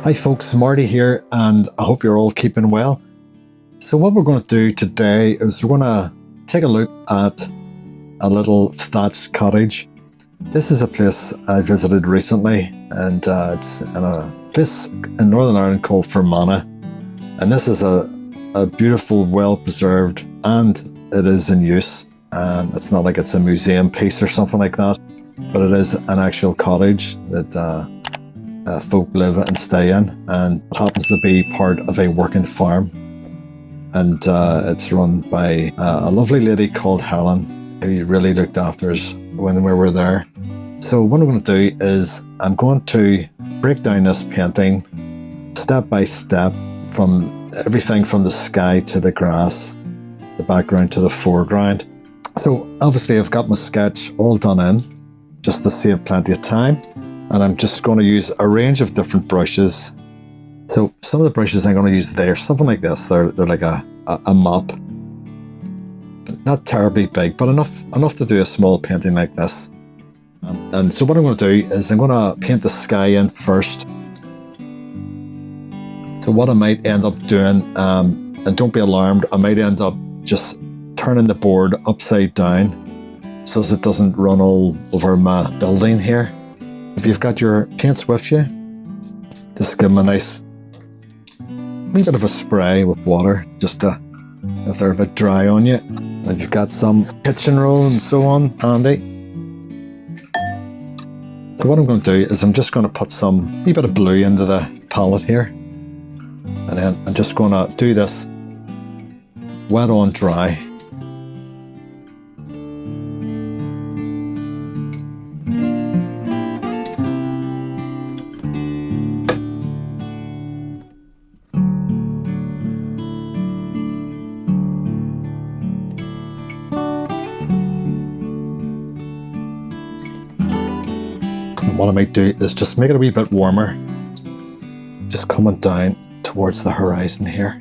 Hi folks, Marty here, and I hope you're all keeping well. So what we're going to do today is we're going to take a look at a little thatched cottage. This is a place I visited recently, and it's in a place in Northern Ireland called Fermanagh. And this is a beautiful, well-preserved, and it is in use. It's not like it's a museum piece or something like that, but it is an actual cottage that folk live and stay in, and it happens to be part of a working farm. And it's run by a lovely lady called Helen, who really looked after us when we were there. So what I'm going to do is I'm going to break down this painting step by step, from everything from the sky to the grass, the background to the foreground. So obviously I've got my sketch all done in, just to save plenty of time. And I'm just going to use a range of different brushes. So some of the brushes I'm going to use there, something like this. They're like a mop. Not terribly big, but enough to do a small painting like this. And so what I'm going to do is I'm going to paint the sky in first. So what I might end up doing, and don't be alarmed, I might end up just turning the board upside down so as it doesn't run all over my building here. If you've got your paints with you, just give them a nice wee bit of a spray with water, just to, if they're a bit dry on you. And you've got some kitchen roll and so on handy. So what I'm going to do is I'm just going to put some wee bit of blue into the palette here. And then I'm just going to do this wet on dry. What I might do is just make it a wee bit warmer, just coming down towards the horizon here.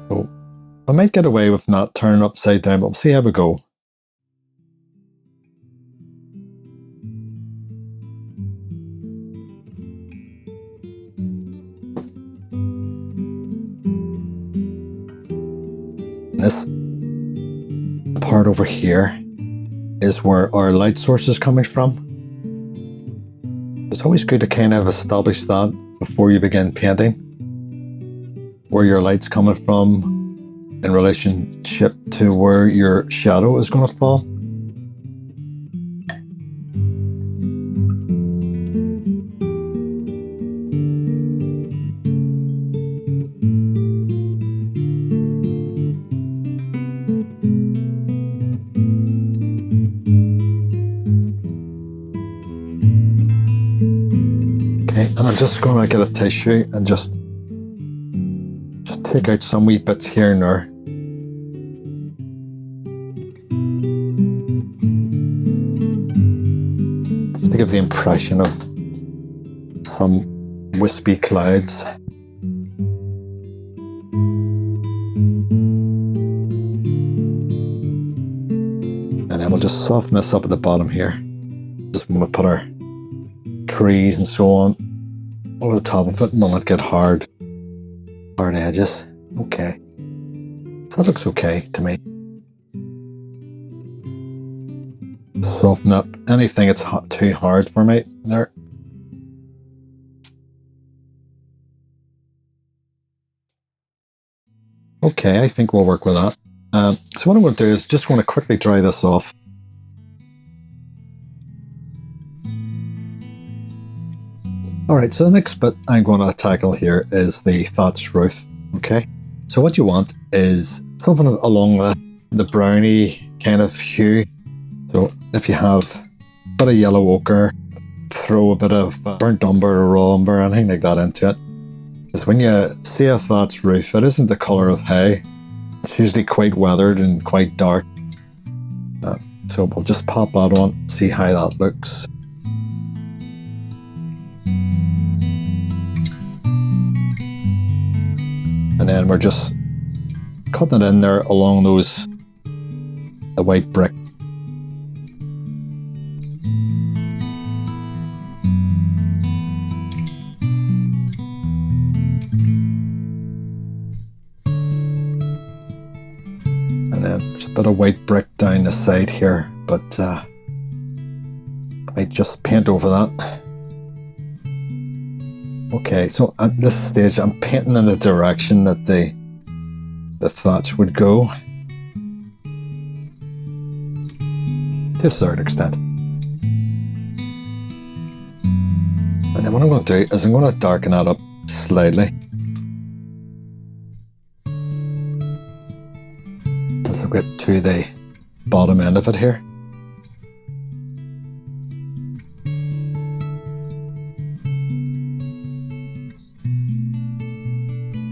So I might get away with not turning upside down, but we'll see how we go. This part over here is where our light source is coming from. It's always good to kind of establish that before you begin painting, where your light's coming from in relationship to where your shadow is going to fall. And I'm just going to get a tissue and just take out some wee bits here and there. Just to give the impression of some wispy clouds. And then we'll just soften this up at the bottom here. Just when we put our trees and so on over the top of it, and will not get hard edges. Okay, so that looks okay to me. Soften up anything that's too hard for me there. Okay, I think we'll work with that. So what I'm going to do is just want to quickly dry this off. Alright, so the next bit I'm going to tackle here is the thatched roof. Okay, so what you want is something along the browny kind of hue. So if you have a bit of yellow ochre, throw a bit of burnt umber or raw umber, anything like that into it. Because when you see a thatched roof, it isn't the colour of hay. It's usually quite weathered and quite dark. So we'll just pop that on, see how that looks. And then we're just cutting it in there along the white brick. And then there's a bit of white brick down the side here, but I might just paint over that. Okay, so at this stage I'm painting in the direction that the thatch would go, to a certain extent. And then what I'm going to do is I'm going to darken that up slightly. As I get to the bottom end of it here.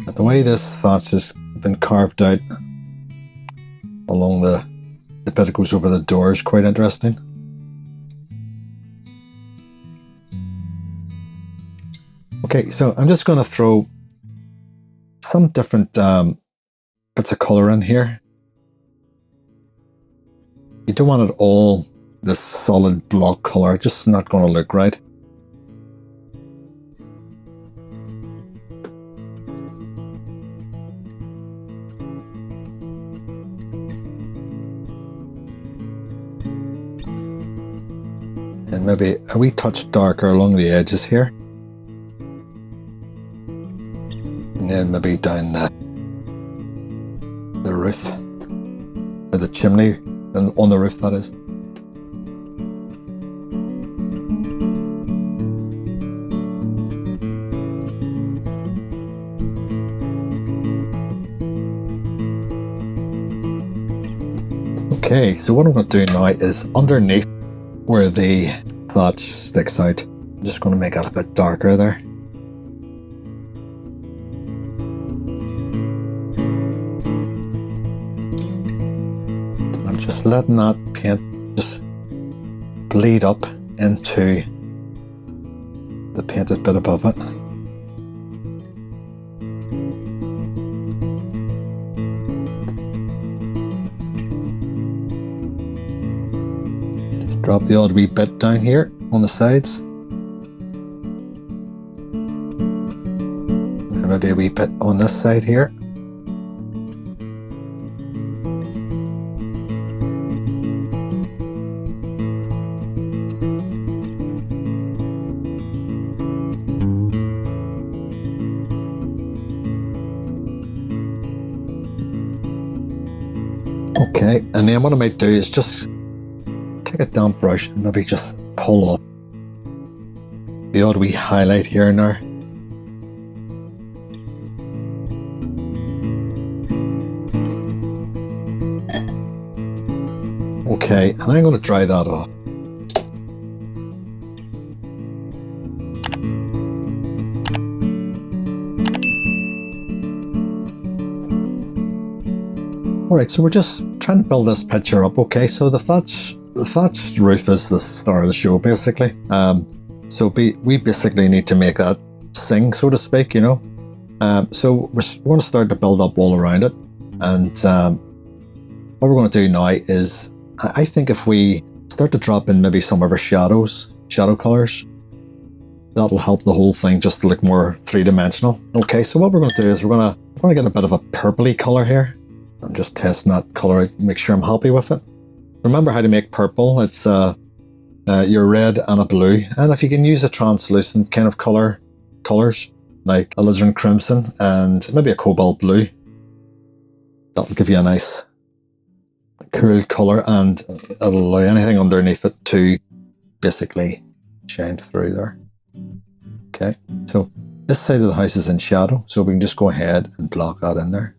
And the way this thatch has been carved out along the bit that goes over the door is quite interesting. Okay, so I'm just going to throw some different bits of colour in here. You don't want it all this solid block colour, it's just not going to look right. And maybe a wee touch darker along the edges here. And then maybe down the roof, or the chimney, and on the roof that is. Okay, so what I'm going to do now is underneath where the thatch sticks out, I'm just going to make it a bit darker there. I'm just letting that paint just bleed up into the painted bit above it. Drop the odd wee bit down here on the sides. And maybe a wee bit on this side here. Okay, and then what I might do is just take a damp brush and maybe just pull off the odd wee highlight here and there. Okay, and I'm going to dry that off. Alright, so we're just trying to build this picture up. Okay, so the thatched roof is the star of the show, basically. So we basically need to make that sing, so to speak, you know. So we're going to start to build up all around it. And what we're going to do now is, I think if we start to drop in maybe some of our shadow colours, that'll help the whole thing just to look more three-dimensional. Okay, so what we're going to do is we're going to get a bit of a purpley colour here. I'm just testing that colour out, make sure I'm happy with it. Remember how to make purple. It's your red and a blue, and if you can use a translucent kind of colours like alizarin crimson and maybe a cobalt blue, that'll give you a nice cool colour, and it'll allow anything underneath it to basically shine through there. Okay, so this side of the house is in shadow, so we can just go ahead and block that in there.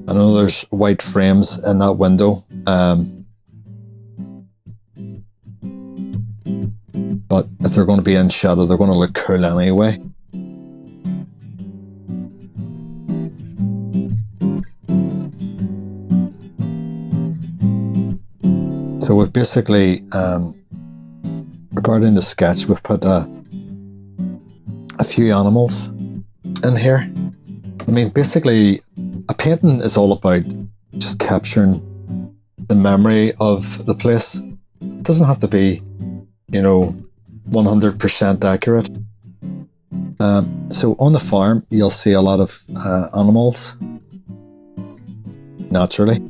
I know there's white frames in that window, but if they're going to be in shadow, they're going to look cool anyway. So we've basically, we're going regarding the sketch, we've put a few animals in here. I mean, basically, a painting is all about just capturing the memory of the place. It doesn't have to be, 100% accurate. So on the farm, you'll see a lot of animals, naturally.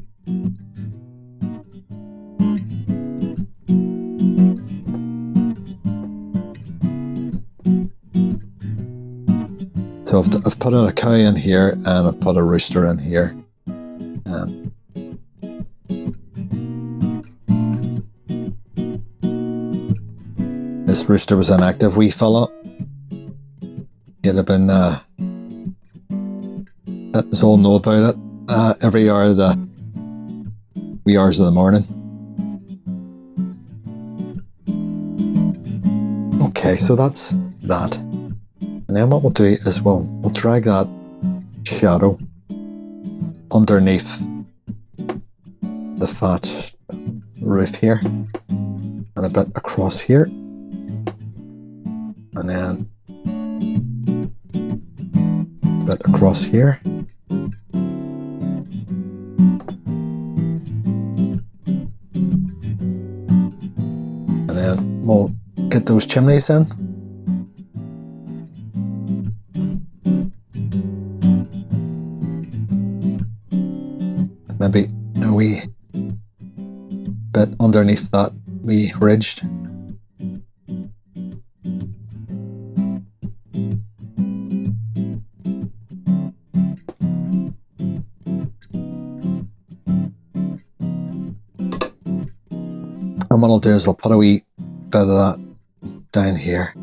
So I've put a cow in here and I've put a rooster in here. This rooster was an active wee fella. He'd have been, let us all know about it every hour of the wee hours of the morning. Okay, so that's that. And then what we'll do is we'll drag that shadow underneath the thatched roof here and a bit across here. And then a bit across here. And then we'll get those chimneys in. Maybe a wee bit underneath that wee ridge. And what I'll do is I'll put a wee bit of that down here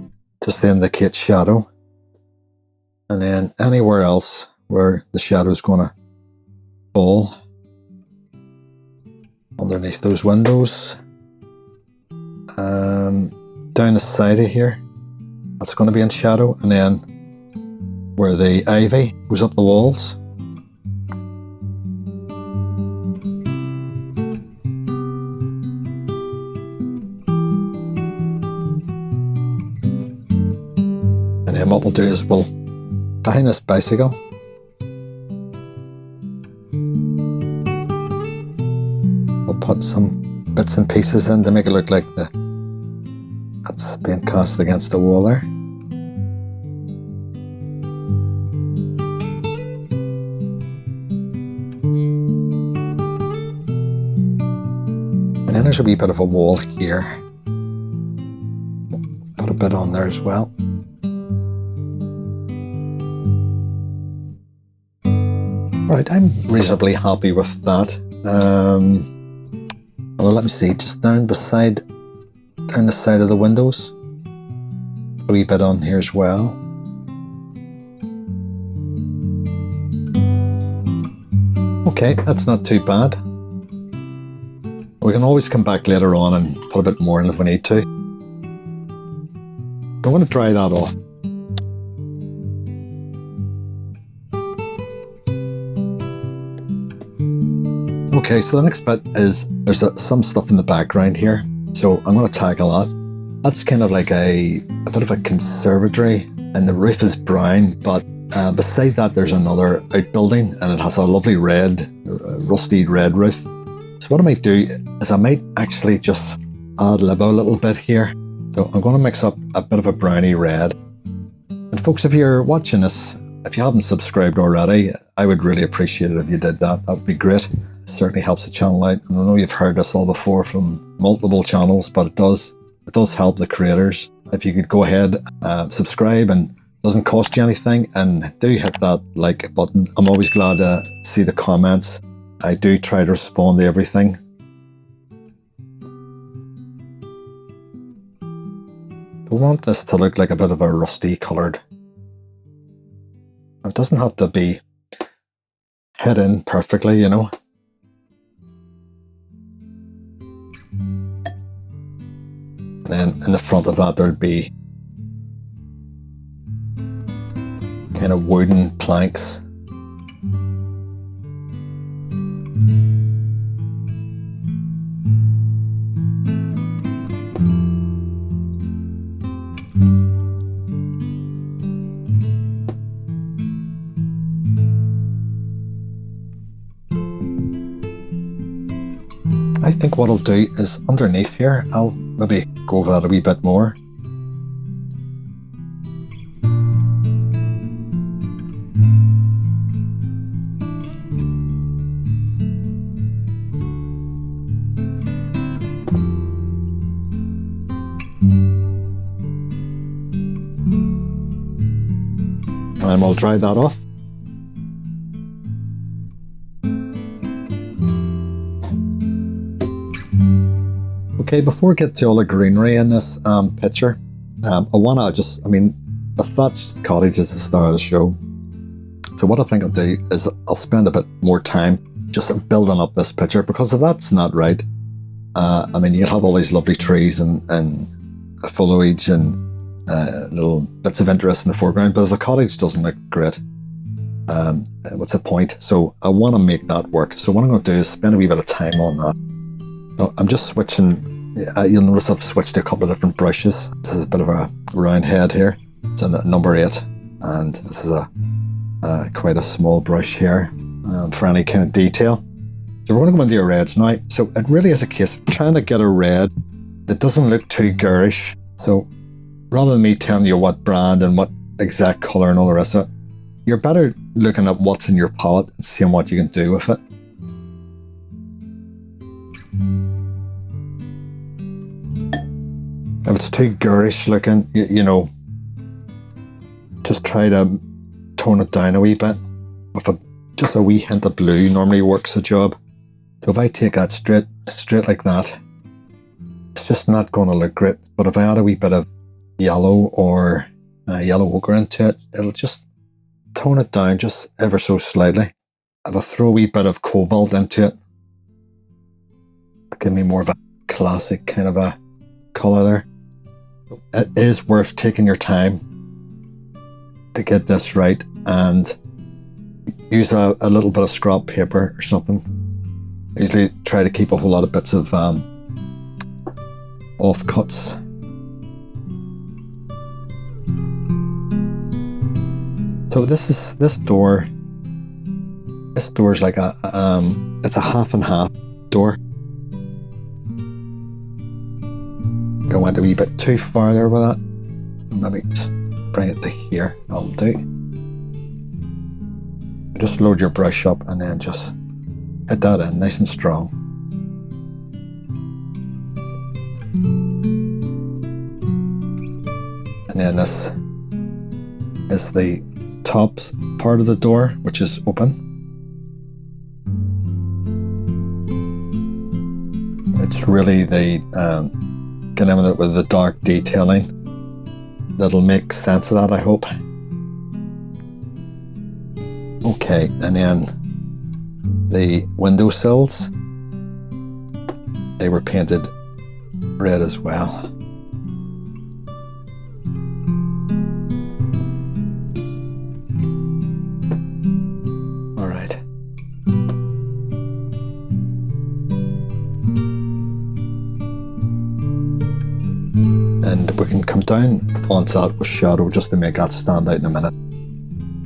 just to indicate shadow. And then anywhere else where the shadow is going to fall underneath those windows, down the side of here, that's going to be in shadow, and then where the ivy goes up the walls. And then what we'll do is behind this bicycle, we'll put some bits and pieces in to make it look like that's being cast against the wall there. And then there's a wee bit of a wall here. Put a bit on there as well. Right, I'm reasonably happy with that. Well, let me see, just down the side of the windows, a wee bit on here as well. Okay, that's not too bad. We can always come back later on and put a bit more in if we need to. I'm going to dry that off. Okay, so the next bit is there's some stuff in the background here, so I'm going to tackle that. That's kind of like a bit of a conservatory, and the roof is brown, but beside that there's another outbuilding, and it has a lovely rusty red roof. So what I might do is I might actually just ad-lib a little bit here. So I'm going to mix up a bit of a browny red. And folks, if you're watching this, if you haven't subscribed already, I would really appreciate it if you did that. That would be great. It certainly helps the channel out. And I know you've heard this all before from multiple channels, but it does help the creators. If you could go ahead, subscribe, and it doesn't cost you anything, and do hit that like button. I'm always glad to see the comments. I do try to respond to everything. I want this to look like a bit of a rusty coloured. It doesn't have to be hit in perfectly, you know. And then in the front of that there'd be kind of wooden planks. I think what I'll do is underneath here, I'll maybe go over that a wee bit more. And we'll dry that off. Okay, before we get to all the greenery in this picture, I want to the thatched cottage is the star of the show. So what I think I'll do is I'll spend a bit more time just building up this picture, because if that's not right, you can have all these lovely trees and foliage and little bits of interest in the foreground, but if the cottage doesn't look great, what's the point? So I want to make that work. So what I'm going to do is spend a wee bit of time on that. So I'm just switching. You'll notice I've switched to a couple of different brushes. This is a bit of a round head here. It's a number 8, and this is quite a small brush here for any kind of detail. So we're going to go into your reds now. So it really is a case of trying to get a red that doesn't look too garish. So rather than me telling you what brand and what exact colour and all the rest of it, you're better looking at what's in your palette and seeing what you can do with it. If it's too garish looking, just try to tone it down a wee bit. With just a wee hint of blue normally works the job. So if I take that straight like that, it's just not going to look great. But if I add a wee bit of yellow or yellow ochre into it, it'll just tone it down just ever so slightly. If I throw a wee bit of cobalt into it, it'll give me more of a classic kind of a colour there. It is worth taking your time to get this right, and use a little bit of scrap paper or something. I usually try to keep a whole lot of bits of offcuts. So this door is like it's a half and half door. I went a wee bit too far there with that. Maybe just bring it to here. That'll do. Just load your brush up and then just hit that in nice and strong. And then this is the top part of the door, which is open. It's really the get in with the dark detailing that'll make sense of that, I hope. Okay, and then the windowsills, they were painted red as well. All right. And we can come down onto that with shadow just to make that stand out in a minute.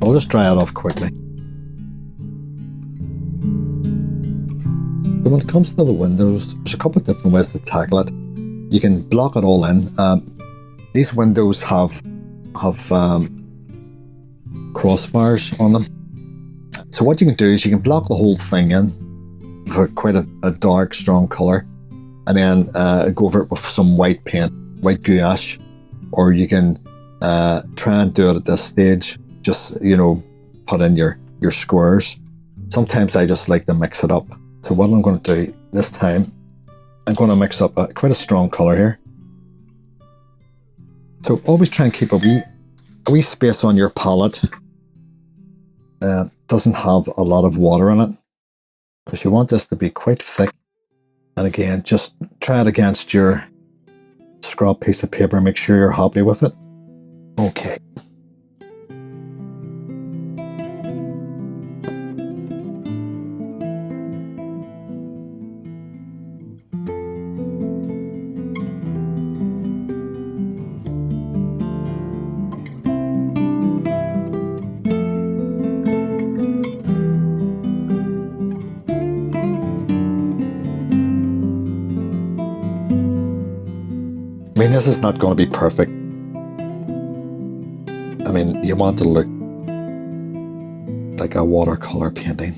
I'll just dry it off quickly. So when it comes to the windows, there's a couple of different ways to tackle it. You can block it all in. These windows have crossbars on them. So what you can do is you can block the whole thing in with quite a dark, strong colour, and then go over it with some white paint, white gouache, or you can try and do it at this stage. Just, put in your squares. Sometimes I just like to mix it up. So what I'm going to do this time, I'm going to mix up quite a strong colour here. So always try and keep a wee space on your palette. Doesn't have a lot of water in it, because you want this to be quite thick. And again, just try it against your scrap piece of paper. Make sure you're happy with it. Okay. mean, this is not going to be perfect. I mean, you want it to look like a watercolor painting.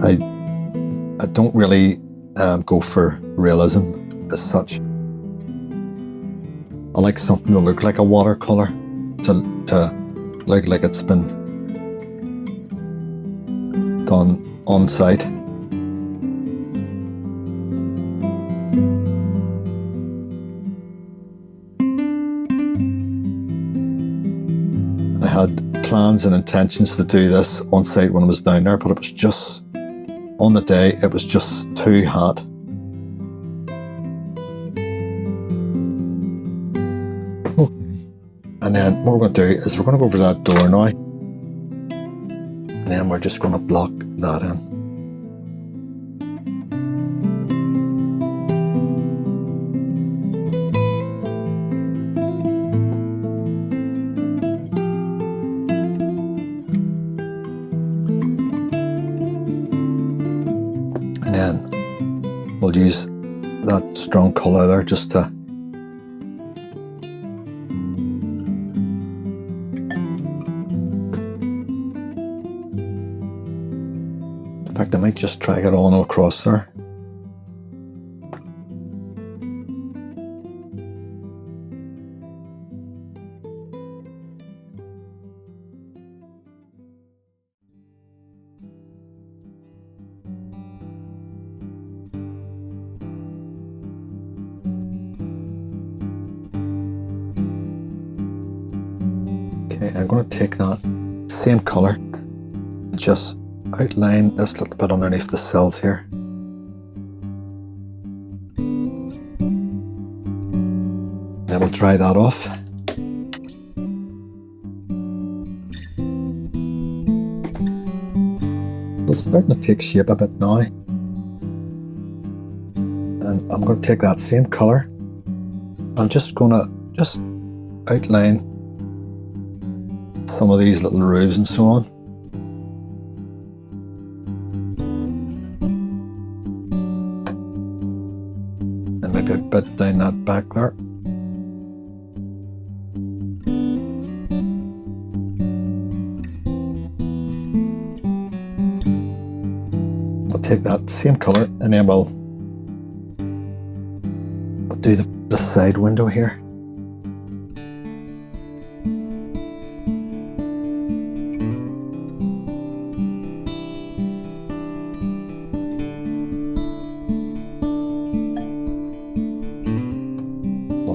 I don't really go for realism as such. I like something to look like a watercolor, to look like it's been done on site. I had plans and intentions to do this on site when I was down there, but it was just, on the day, it was just too hot. Okay. And then what we're going to do is we're going to go over that door now. And then we're just going to block that in. And then we'll use that strong colour there just to in fact, I might just drag it on across there. Okay, I'm going to take that same colour and just outline this little bit underneath the cells here. Then we'll dry that off. It's starting to take shape a bit now. And I'm going to take that same colour. I'm just going to outline some of these little roofs and so on. And maybe a bit down that back there. I'll take that same colour and then we'll do the side window here.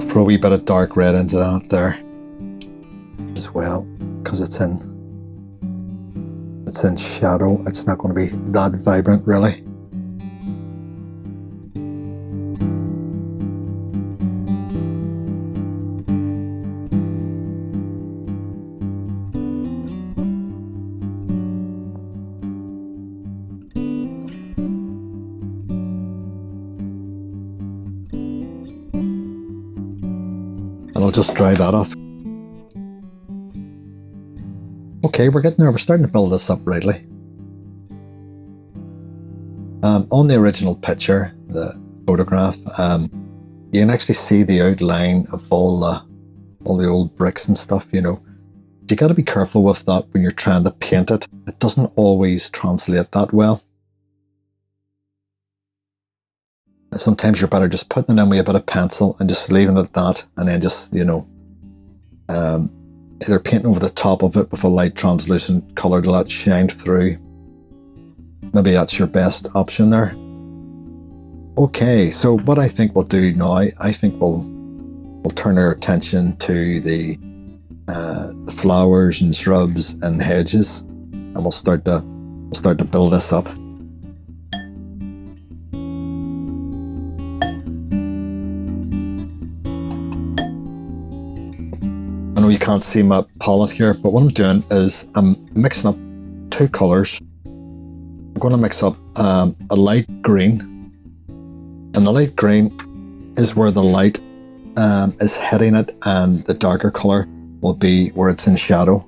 Throw a wee bit of dark red into that there as well, because it's in shadow. It's not going to be that vibrant really. And I'll just dry that off. Okay, we're getting there. We're starting to build this up rightly. On the original picture, the photograph, you can actually see the outline of all the old bricks and stuff, you know. You got to be careful with that when you're trying to paint it. It doesn't always translate that well. Sometimes you're better just putting it in with a bit of pencil and just leaving it at that, and then just, you know, either painting over the top of it with a light translucent colour to let it shine through. Maybe that's your best option there. Okay, so what I think we'll do now, I think we'll turn our attention to the flowers and shrubs and hedges, and we'll start to build this up. I know you can't see my palette here, but what I'm doing is I'm mixing up two colours. I'm going to mix up a light green, and the light green is where the light is hitting it, and the darker colour will be where it's in shadow.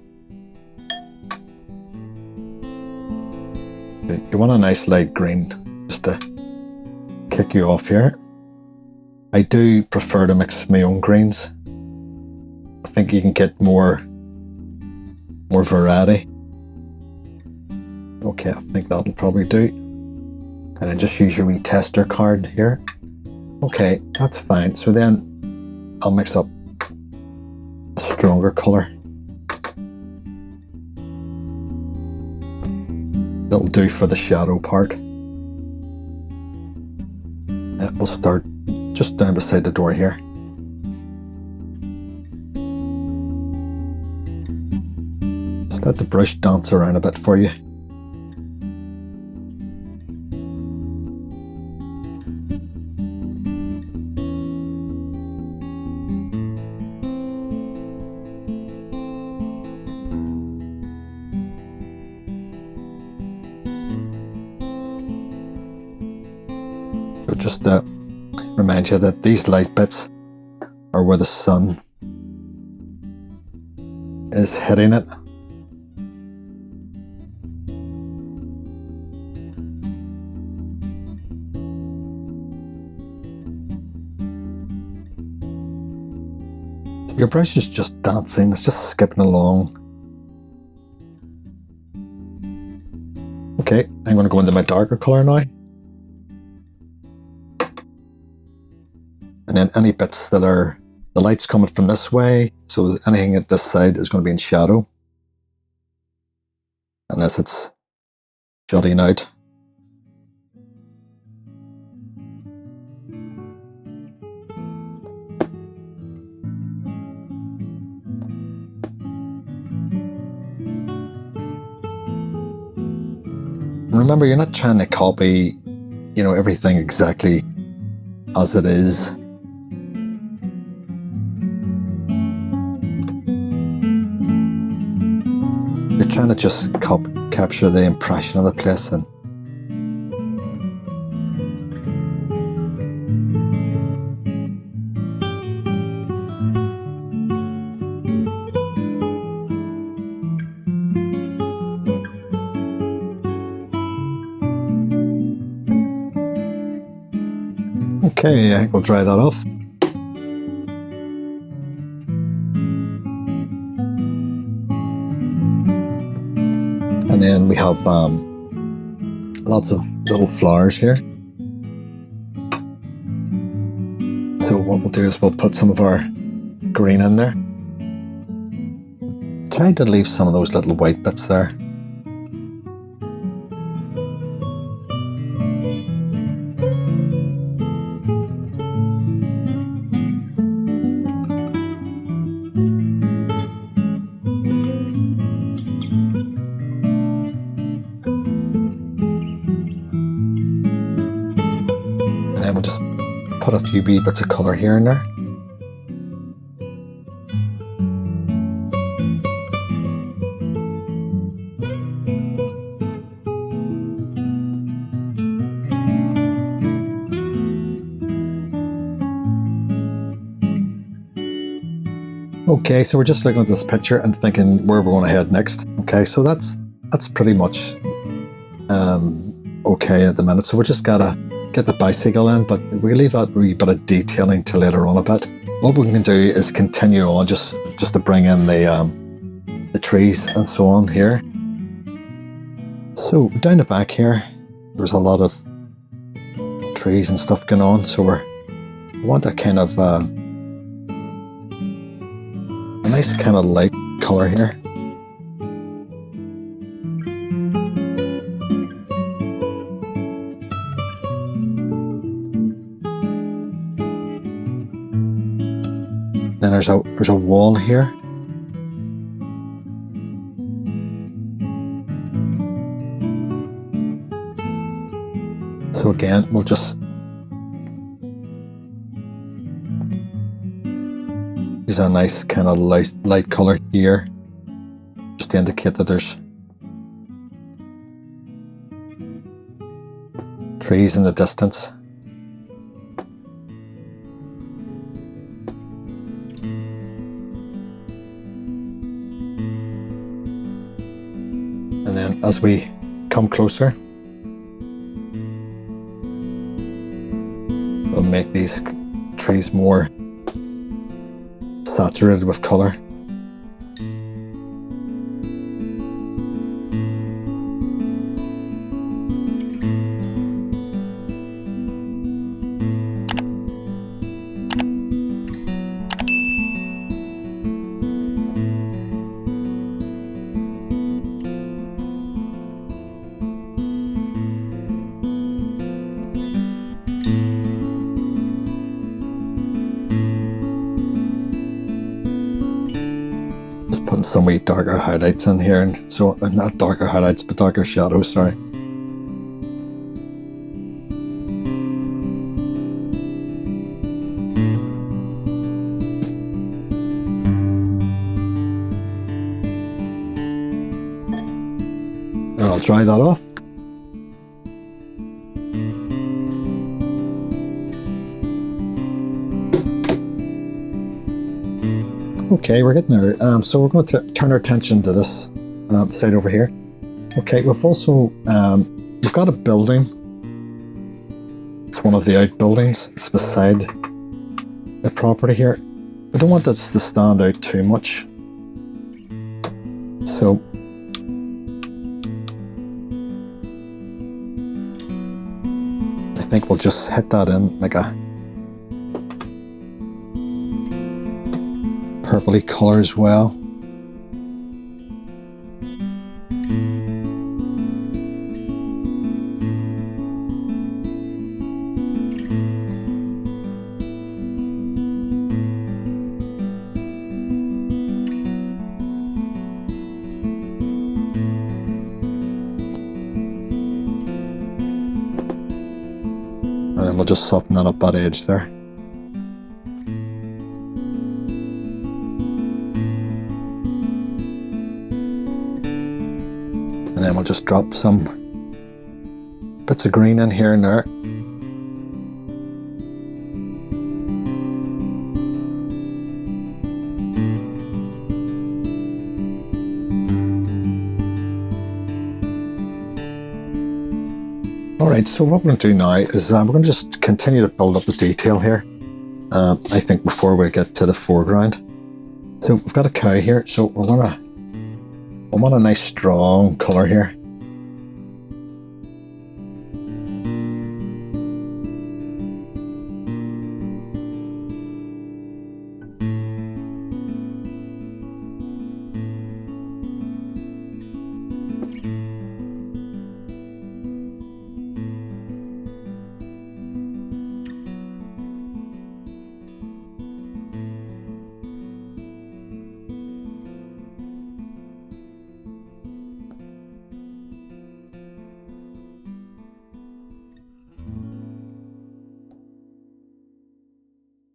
You want a nice light green just to kick you off here. I do prefer to mix my own greens. I think you can get more variety. Okay, I think that'll probably do. And then just use your wee tester card here. Okay, that's fine. So then I'll mix up a stronger colour. That'll do for the shadow part. We'll start just down beside the door here. Just let the brush dance around a bit for you. So just remind you that these light bits are where the sun is hitting it. Your brush is just dancing, it's just skipping along. Okay, I'm going to go into my darker colour now. And then any bits that are, the light's coming from this way, so anything at this side is going to be in shadow. Unless it's jutting out. Remember, you're not trying to copy, everything exactly as it is. You're trying to just capture the impression of the place. And okay, I think we'll dry that off. And then we have lots of little flowers here. So what we'll do is we'll put some of our green in there. Try to leave some of those little white bits there. And then we'll just put a few wee bits of colour here and there. Okay, so we're just looking at this picture and thinking where we're going to head next. Okay, so that's pretty much okay at the minute. So we just gotta get the bicycle in, but we'll leave that wee bit of detailing till later on a bit. What we can do is continue on just to bring in the trees and so on here. So down the back here, there's a lot of trees and stuff going on. So we want a kind of a nice kind of light colour here. Then there's a wall here. So again, we'll just use a nice kind of light colour here, just to indicate that there's trees in the distance. And then as we come closer, make these trees more saturated with colour. Putting some wee darker highlights in here, and so not darker highlights but darker shadows, sorry. And I'll dry that off. Okay, we're getting there. So we're going to turn our attention to this side over here. Okay, we've also we've got a building. It's one of the outbuildings. It's beside the property here. I don't want this to stand out too much, so I think we'll just hit that in like a purpley colour as well. And then we'll just soften that up that edge there. And then we'll just drop some bits of green in here and there. Alright, so what we're going to do now is we're going to just continue to build up the detail here. I think before we get to the foreground. So we've got a cow here, so we want a nice strong colour here.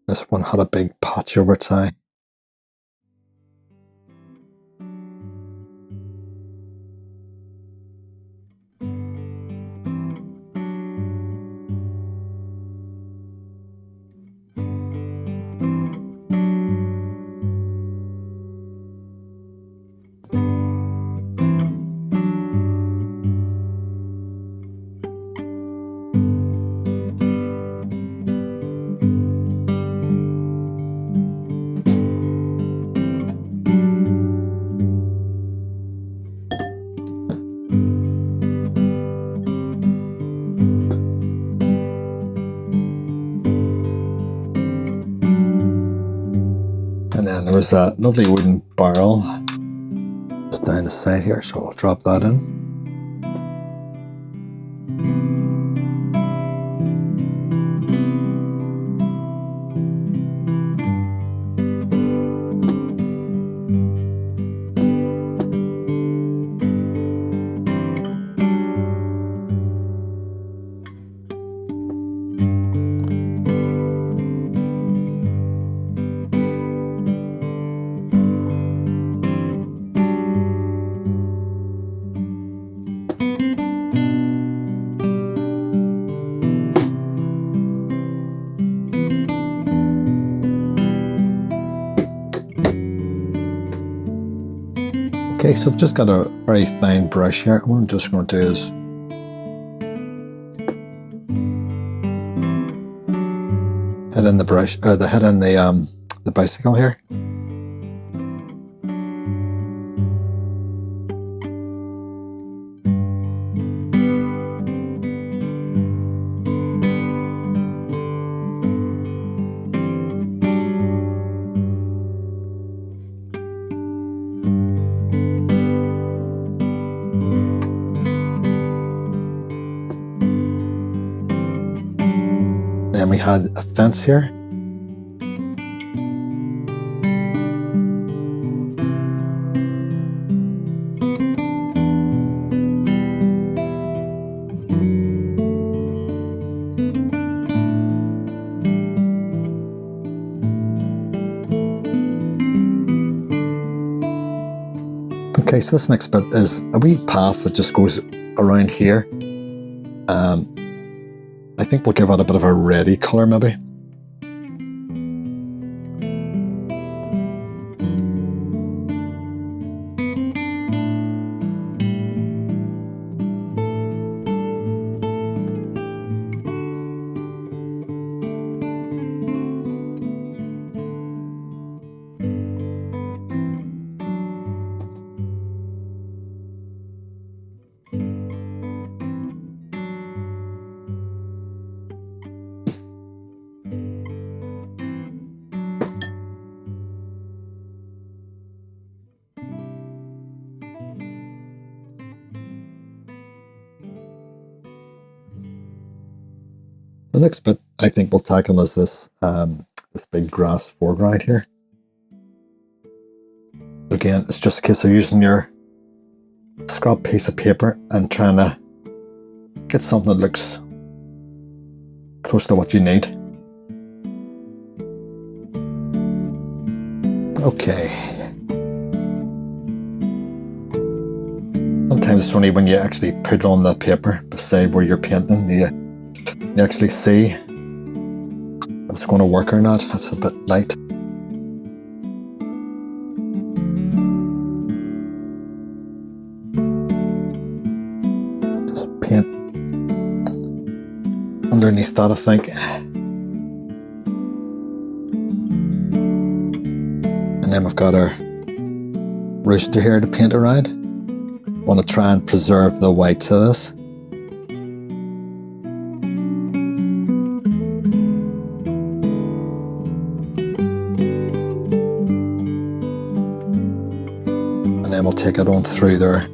This one had a big patch over its eye. And then there was that lovely wooden barrel just down the side here, so I'll drop that in. Okay, so I've just got a very fine brush here. What I'm just going to do is head in the brush, or the head in the bicycle here. Then we had a fence here. Okay, so this next bit is a wee path that just goes around here. I think we'll give it a bit of a reddy colour maybe. The next bit I think we'll tackle is this this big grass foreground here. Again, it's just a case of using your scrap piece of paper and trying to get something that looks close to what you need. Okay. Sometimes it's only when you actually put on the paper beside where you're painting, you actually see if it's going to work or not. That's a bit light. Just paint underneath that, I think. And then we've got our rooster here to paint around. Want to try and preserve the whites of this. And then we'll take it on through there,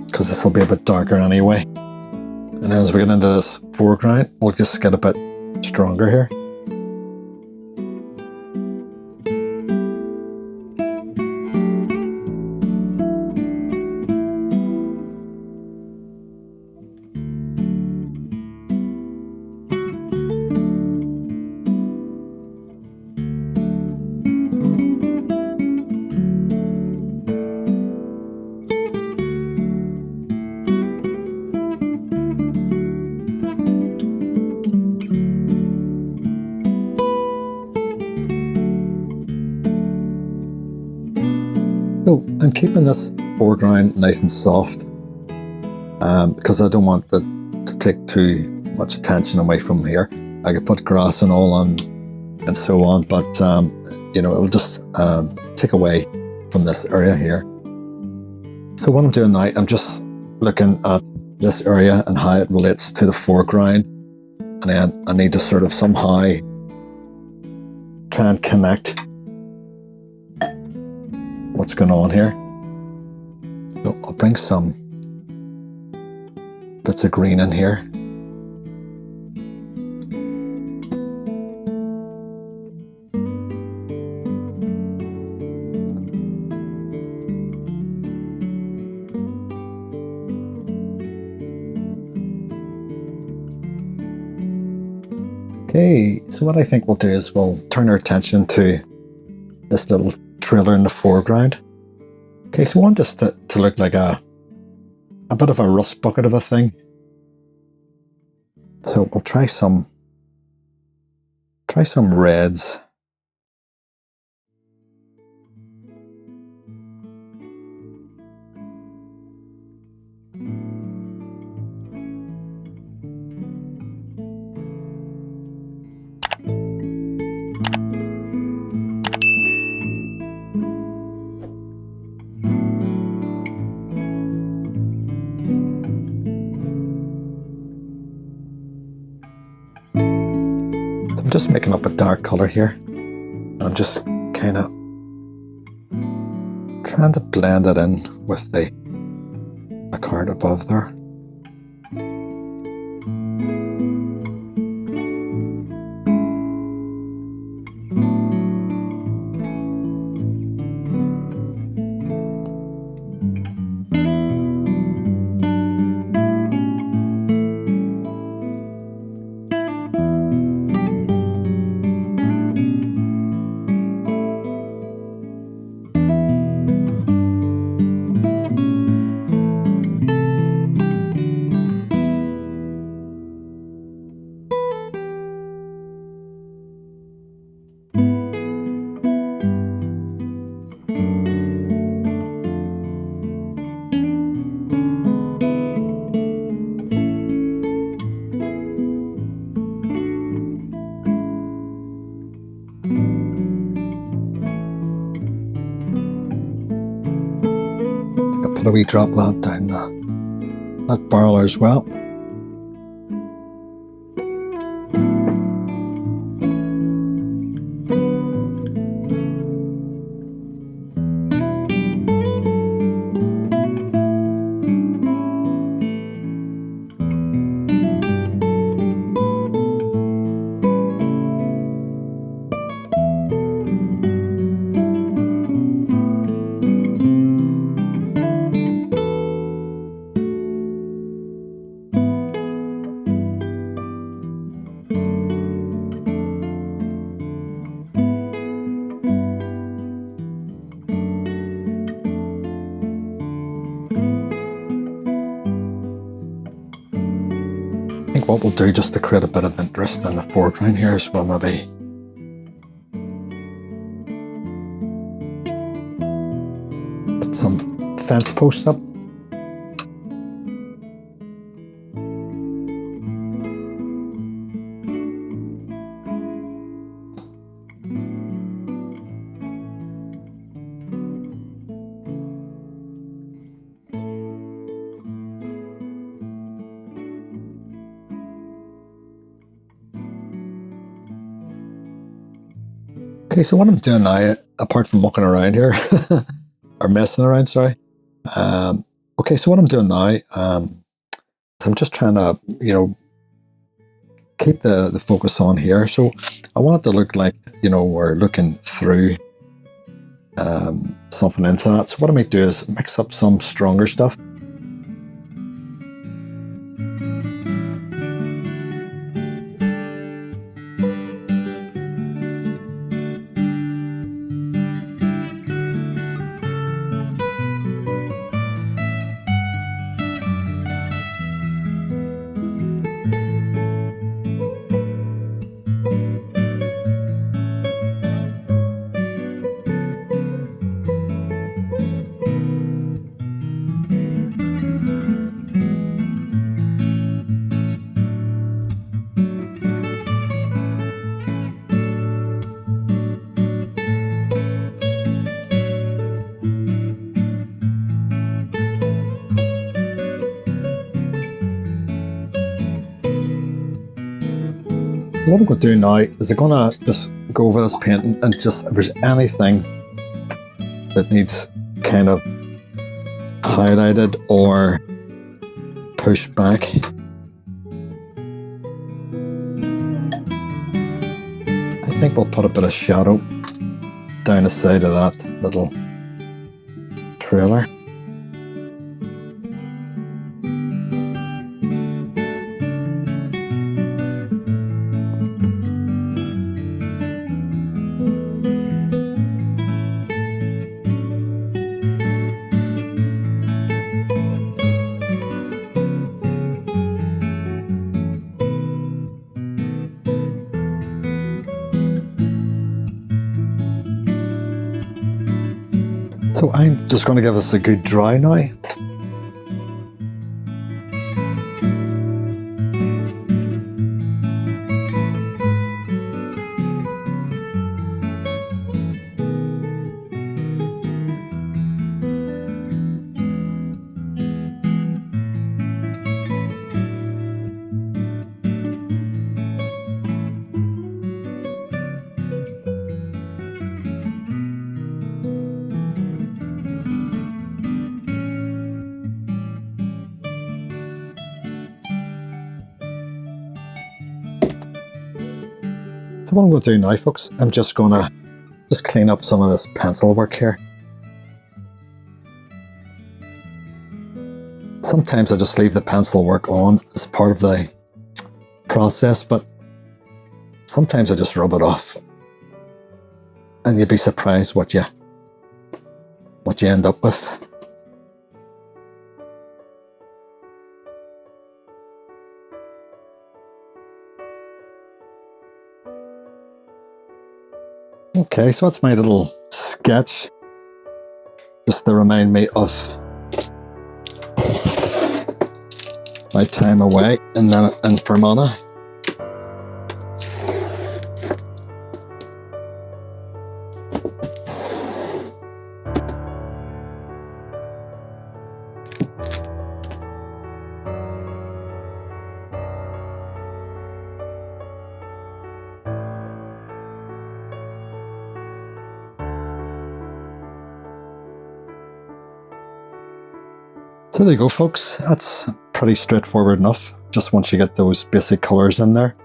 because this will be a bit darker anyway. And then as we get into this foreground, we'll just get a bit stronger here. So I'm keeping this foreground nice and soft because I don't want it to take too much attention away from here. I could put grass and all on and so on, but you know, it'll just take away from this area here. So what I'm doing now, I'm just looking at this area and how it relates to the foreground, and then I need to sort of somehow try and connect what's going on here. So I'll bring some bits of green in here. Okay, so what I think we'll do is we'll turn our attention to this little trailer in the foreground. Okay, so I want this to look like a bit of a rust bucket of a thing. So we'll try some reds. Just making up a dark colour here. I'm just kind of trying to blend it in with the card above there. Put a wee drop of that down that barrel as well. I think what we'll do, just to create a bit of interest in the foreground here, is we'll maybe put some fence posts up. Okay, so what I'm doing now, apart from mucking around here, or messing around, sorry. Okay, so what I'm doing now, is I'm just trying to, keep the focus on here. So I want it to look like, we're looking through something into that. So what I might do is mix up some stronger stuff. What I'm going to do now is I'm going to just go over this painting and just, if there's anything that needs kind of highlighted or pushed back, I think we'll put a bit of shadow down the side of that little trailer. So I'm just going to give this a good dry now. So what I'm going to do now, folks, I'm just going to clean up some of this pencil work here. Sometimes I just leave the pencil work on as part of the process, but sometimes I just rub it off. And you'd be surprised what you end up with. Okay, so that's my little sketch, just to remind me of my time away in Fermanagh. So there you go, folks. That's pretty straightforward enough. Just once you get those basic colours in there,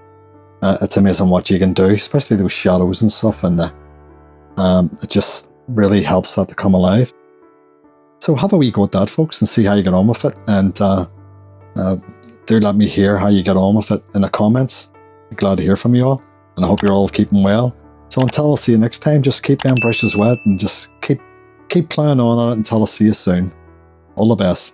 it's amazing what you can do, especially those shadows and stuff, and it just really helps that to come alive. So have a wee go at that, folks, and see how you get on with it, and do let me hear how you get on with it in the comments. I'm glad to hear from you all, and I hope you're all keeping well. So until I see you next time, just keep them brushes wet and just keep playing on it until I see you soon. All the best.